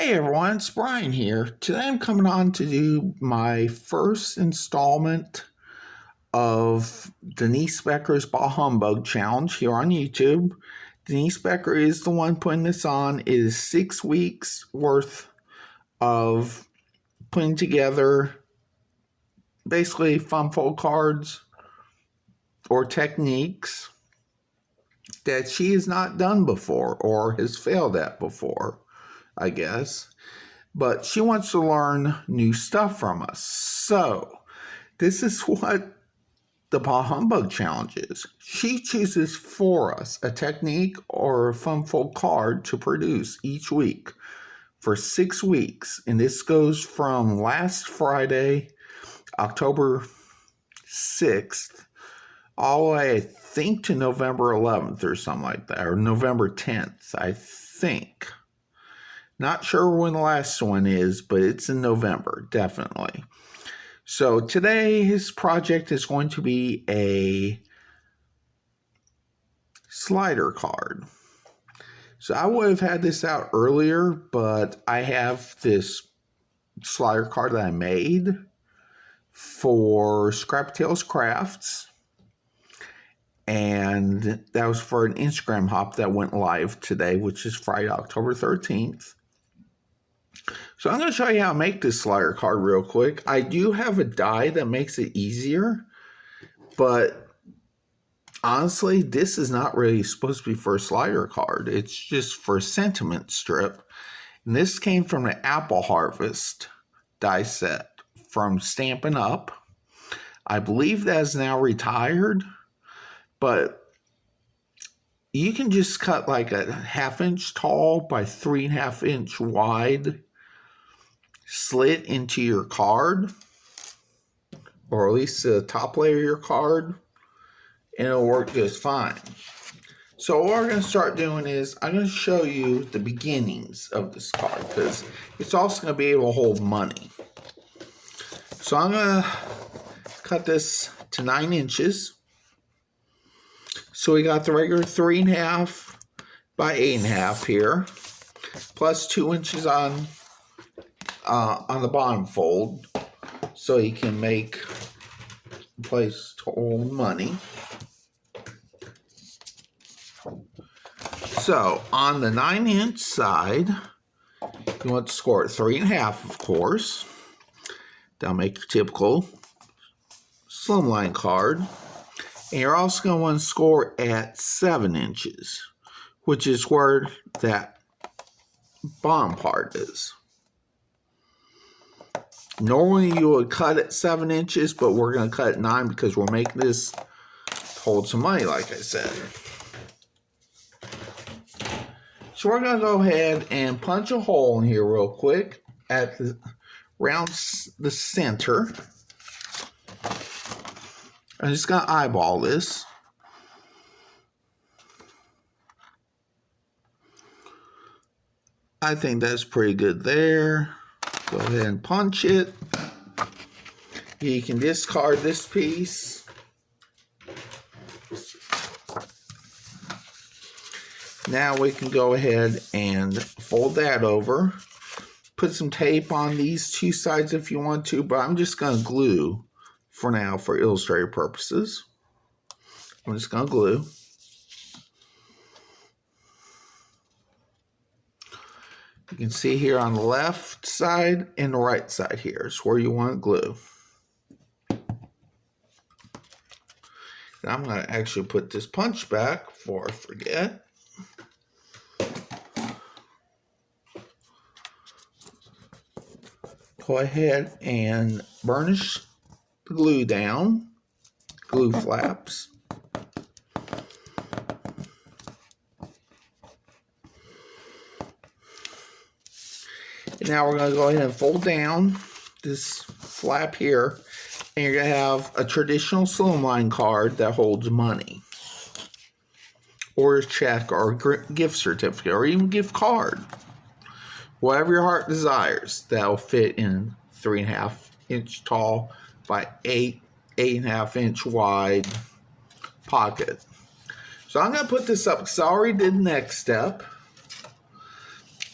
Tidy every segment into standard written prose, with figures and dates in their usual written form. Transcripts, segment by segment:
Hey everyone, it's Brian here. Today I'm coming on to do my first installment of Denise Becker's Bah Humbug Challenge here on YouTube. Denise Becker is the one putting this on. It is 6 weeks worth of putting together basically funfold cards or techniques that she has not done before or has failed at before, I guess. But she wants to learn new stuff from us. So, this is what the Bah Humbug Challenge is. She chooses for us a technique or a funfold card to produce each week for 6 weeks. And this goes from last Friday, October 6th, all the way, I think, to November 11th or something like that, or November 10th, I think. Not sure when the last one is, but it's in November, definitely. So today his project is going to be a slider card. So I would have had this out earlier, but I have this slider card that I made for Scrappy Tales Crafts. And that was for an Instagram hop that went live today, which is Friday, October 13th. So I'm going to show you how to make this slider card real quick. I do have a die that makes it easier, but honestly, this is not really supposed to be for a slider card. It's just for a sentiment strip. And this came from the Apple Harvest die set from Stampin' Up. I believe that is now retired, but you can just cut like a 1/2 inch tall by 3.5 inch wide slit into your card, or at least the top layer of your card, and it'll work just fine. So what we're going to start doing is I'm going to show you the beginnings of this card, because it's also going to be able to hold money. So I'm going to cut this to 9 inches. So we got the regular 3.5 by 8.5 here, plus 2 inches on the bottom fold, so you can make a place to hold money. So on the 9-inch side, you want to score at 3.5, of course. That'll make your typical slimline card. And you're also going to want to score at 7 inches, which is where that bottom part is. Normally you would cut at 7 inches, but we're going to cut at 9 because we're making this hold some money, like I said. So we're going to go ahead and punch a hole in here real quick at around the center. I'm just going to eyeball this. I think that's pretty good there. Go ahead and punch it. You can discard this piece. Now we can go ahead and fold that over. Put some tape on these two sides if you want to, but I'm just going to glue for now for illustrative purposes. I'm just going to glue. You can see here on the left side and the right side here is where you want to glue. And I'm going to actually put this punch back before I forget. Go ahead and burnish the glue down, glue flaps. And now we're going to go ahead and fold down this flap here, and you're going to have a traditional slimline card that holds money, or a check, or a gift certificate, or even gift card. Whatever your heart desires, that'll fit in 3.5 inch tall by 8.5 inch wide pocket. So I'm going to put this up because I already did the next step.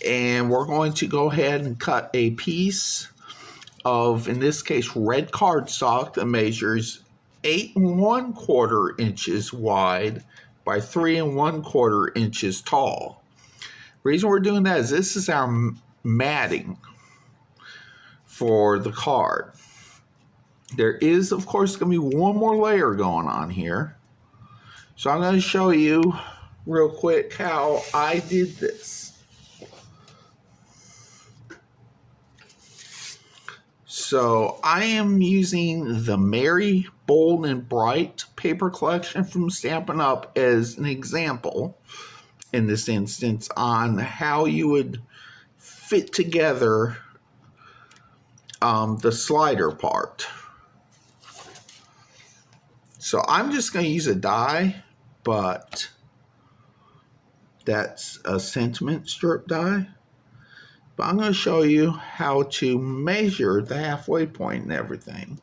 And we're going to go ahead and cut a piece of, in this case, red cardstock that measures 8 1/4 inches wide by 3 1/4 inches tall. The reason we're doing that is this is our matting for the card. There is, of course, going to be one more layer going on here. So I'm going to show you real quick how I did this. So I am using the Merry, Bold, and Bright paper collection from Stampin' Up! As an example, in this instance, on how you would fit together the slider part. So I'm just going to use a die, but that's a sentiment strip die. But I'm going to show you how to measure the halfway point and everything.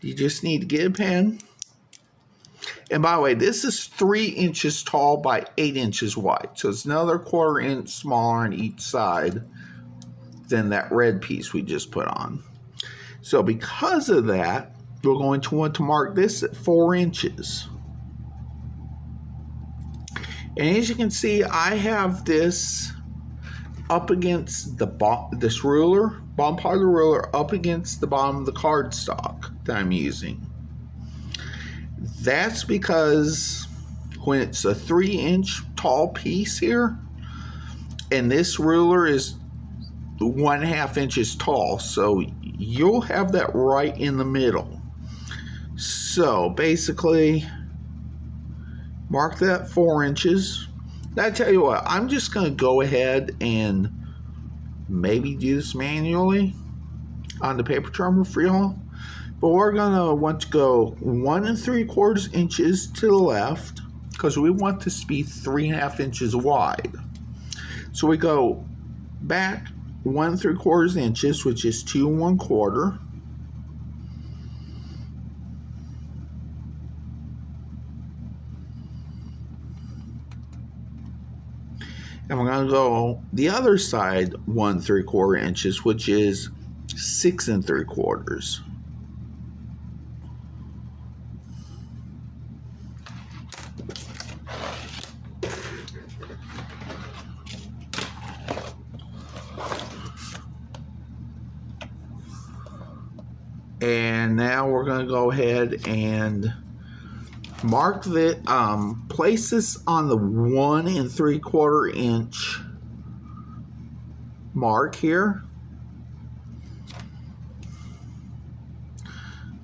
You just need to get a pen. And by the way, this is 3 inches tall by 8 inches wide. So it's another 1/4 inch smaller on each side than that red piece we just put on. So because of that, we're going to want to mark this at 4 inches. And as you can see, I have this up against the this ruler, bottom part of the ruler, up against the bottom of the cardstock that I'm using. That's because when it's a 3 inch tall piece here, and this ruler is 1/2 inches tall, so you'll have that right in the middle. So basically, mark that 4 inches. Now I tell you what, I'm just going to go ahead and maybe do this manually on the paper trimmer for y'all. But we're going to want to go 1 3/4 inches to the left because we want this to be 3 1/2 inches wide. So we go back 1 3/4 inches, which is 2 1/4. And we're going to go the other side 1 3/4 inches, which is 6 3/4. And now we're going to go ahead and mark the place this on the 1 3/4 inch mark here.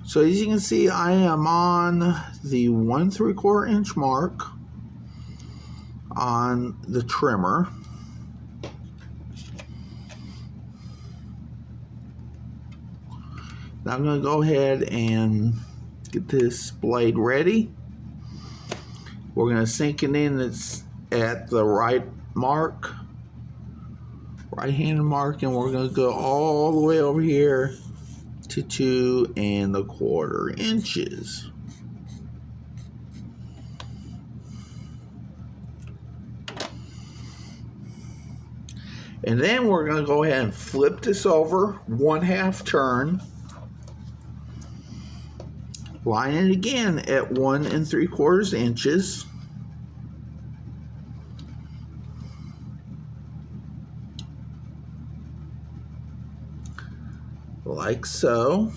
So as you can see, I am on the 1 3/4 inch mark on the trimmer. Now I'm going to go ahead and get this blade ready. We're going to sink it in at the right mark, right-handed mark, and we're going to go all the way over here to 2 1/4 inches. And then we're going to go ahead and flip this over 1/2 turn. Line it again at 1 3/4 inches. Like so.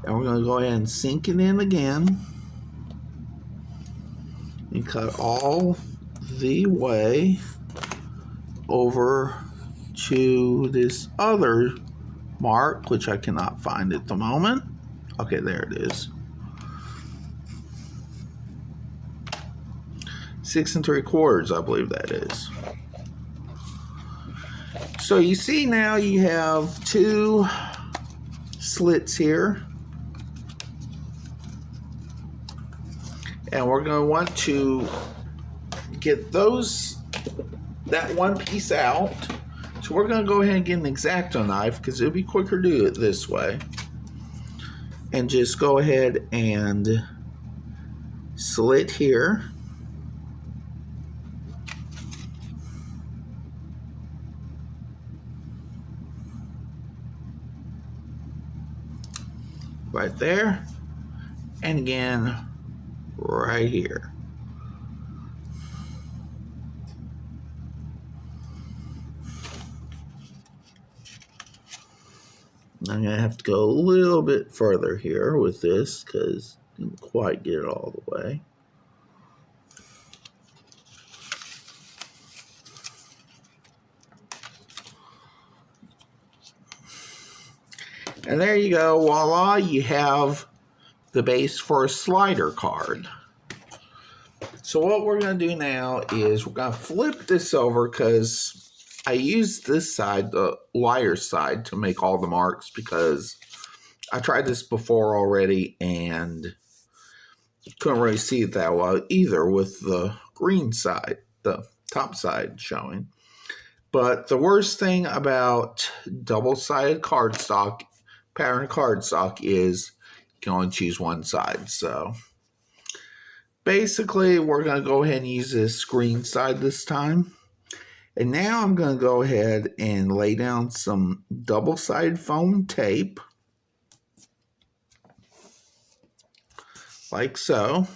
And we're going to go ahead and sink it in again. And cut all the way over to this other mark, which I cannot find at the moment. Okay, there it is. 6 3/4, I believe that is. So you see now you have 2 slits here. And we're going to want to get that one piece out. So we're going to go ahead and get an X-Acto knife because it'll be quicker to do it this way. and just go ahead and slit here. Right there. And again, right here. I'm going to have to go a little bit further here with this because I didn't quite get it all the way. And there you go. Voila, you have the base for a slider card. So what we're going to do now is we're going to flip this over because I used this side, the liar side, to make all the marks because I tried this before already and couldn't really see it that well either with the green side, the top side showing. But the worst thing about double-sided cardstock, pattern cardstock, is you can only choose one side. So basically, we're going to go ahead and use this green side this time. And now I'm going to go ahead and lay down some double-sided foam tape. Like so.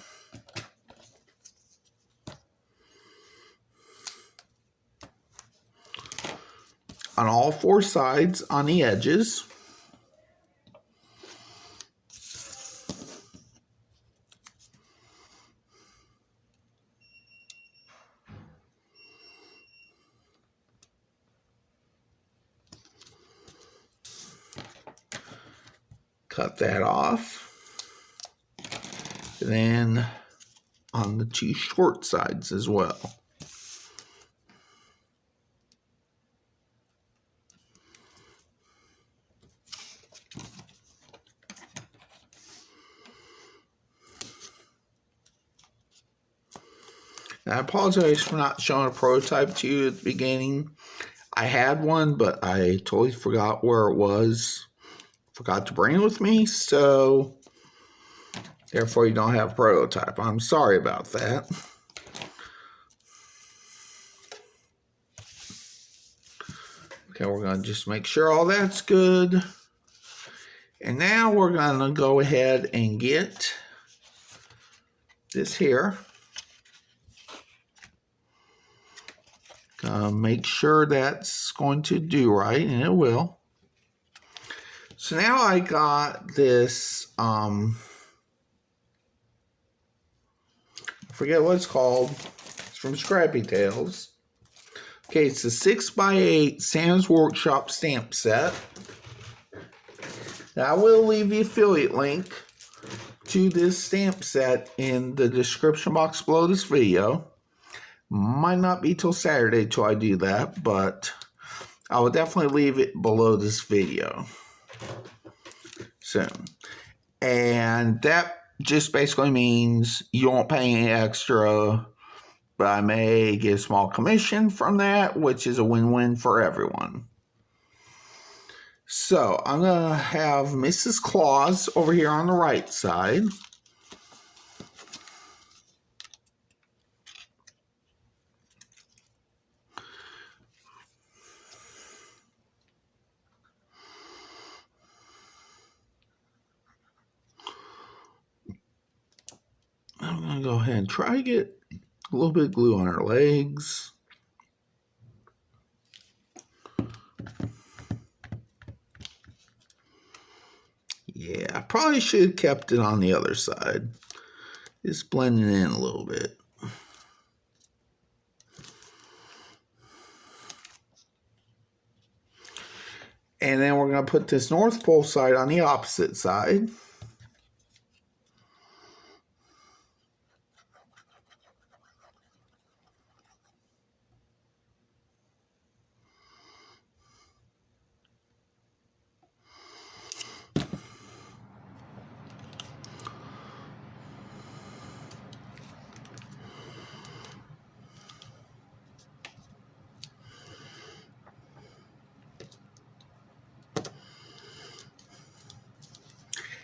On all four sides on the edges. Cut that off. And then on the two short sides as well. I apologize for not showing a prototype to you at the beginning. I had one, but I totally forgot where it was. Forgot to bring it with me, so therefore you don't have a prototype. I'm sorry about that. Okay, we're going to just make sure all that's good. And now we're going to go ahead and get this here. Make sure that's going to do right, and it will. So now I got this, I forget what it's called. It's from Scrappy Tales. Okay, it's a 6x8 Sam's Workshop stamp set. Now, I will leave the affiliate link to this stamp set in the description box below this video. Might not be till Saturday till I do that, but I will definitely leave it below this video soon. And that just basically means you won't pay any extra, but I may get a small commission from that, which is a win-win for everyone. So I'm going to have Mrs. Claus over here on the right side. I'm going to go ahead and try to get a little bit of glue on her legs. Yeah, I probably should have kept it on the other side. Just blending in a little bit. And then we're going to put this North Pole side on the opposite side.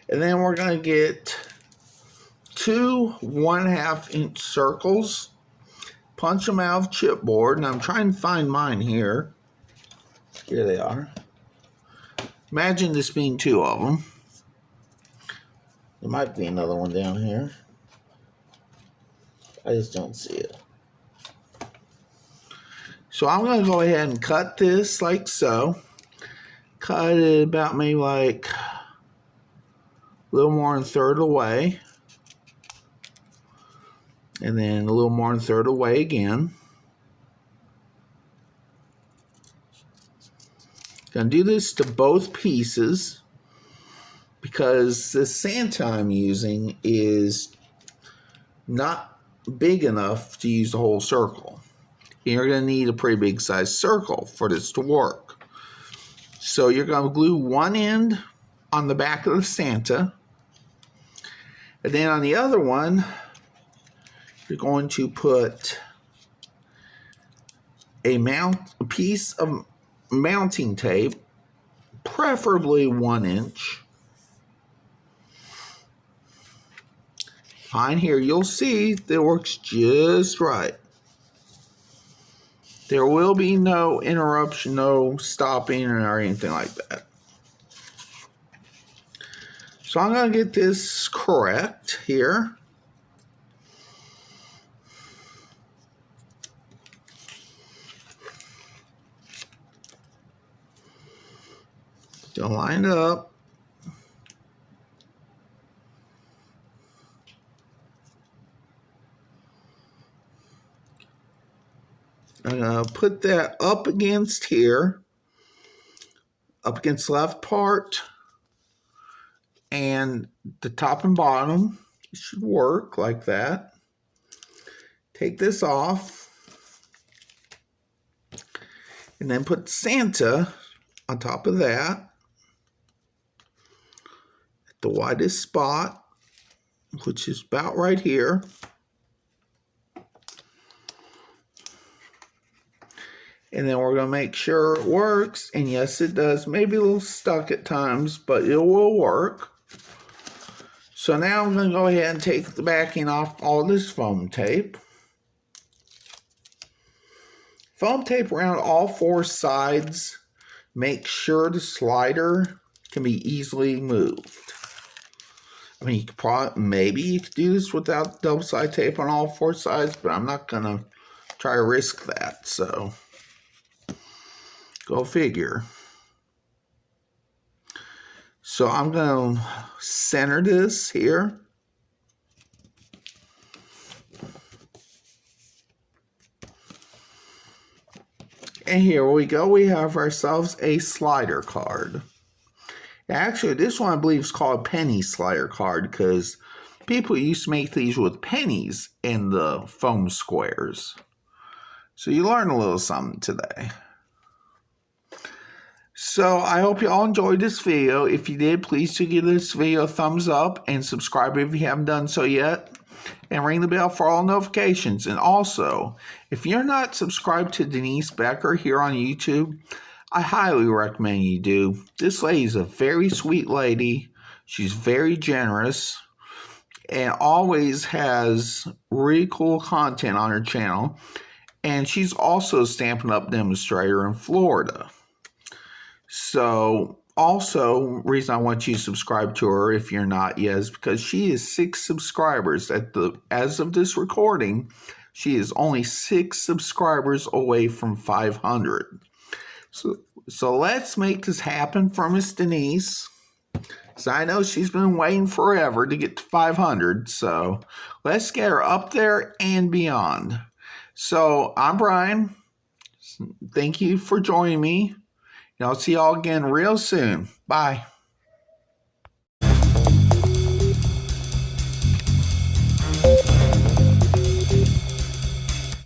And then we're going to get 2 1/2 inch circles. Punch them out of chipboard. And I'm trying to find mine here. Here they are. Imagine this being 2 of them. There might be another one down here. I just don't see it. So I'm going to go ahead and cut this like so. Cut it about maybe like a little more than a third of the way. And then a little more than a third of the way again. Gonna do this to both pieces because the Santa I'm using is not big enough to use the whole circle. You're gonna need a pretty big sized circle for this to work. So you're gonna glue one end on the back of the Santa, and then on the other one, you're going to put a piece of mounting tape, preferably 1 inch. On here, you'll see that it works just right. There will be no interruption, no stopping or anything like that. So I'm going to get this correct here. Don't line it up. I'm going to put that up against here, up against the left part, and the top and bottom. It should work like that. Take this off, and then put Santa on top of that. The widest spot, which is about right here. And then we're going to make sure it works. And yes, it does. Maybe a little stuck at times, but it will work. So now I'm going to go ahead and take the backing off all this foam tape. Foam tape around all 4 sides. Make sure the slider can be easily moved. I mean, you could maybe you could do this without double-sided tape on all 4 sides, but I'm not going to try to risk that, so go figure. So I'm going to center this here. And here we go. We have ourselves a slider card. Actually, this one I believe is called a penny slider card because people used to make these with pennies in the foam squares. So you learn a little something today. So I hope you all enjoyed this video. If you did, please do give this video a thumbs up and subscribe if you haven't done so yet. And ring the bell for all notifications. And also, if you're not subscribed to Denise Becker here on YouTube, I highly recommend you do. This lady's a very sweet lady. She's very generous and always has really cool content on her channel. And she's also a Stampin' Up! Demonstrator in Florida. So, also, reason I want you to subscribe to her if you're not yet is because she is 6 subscribers. As of this recording, she is only 6 subscribers away from 500. So let's make this happen for Miss Denise. So I know she's been waiting forever to get to 500. So let's get her up there and beyond. So I'm Brian. Thank you for joining me. And I'll see y'all again real soon. Bye.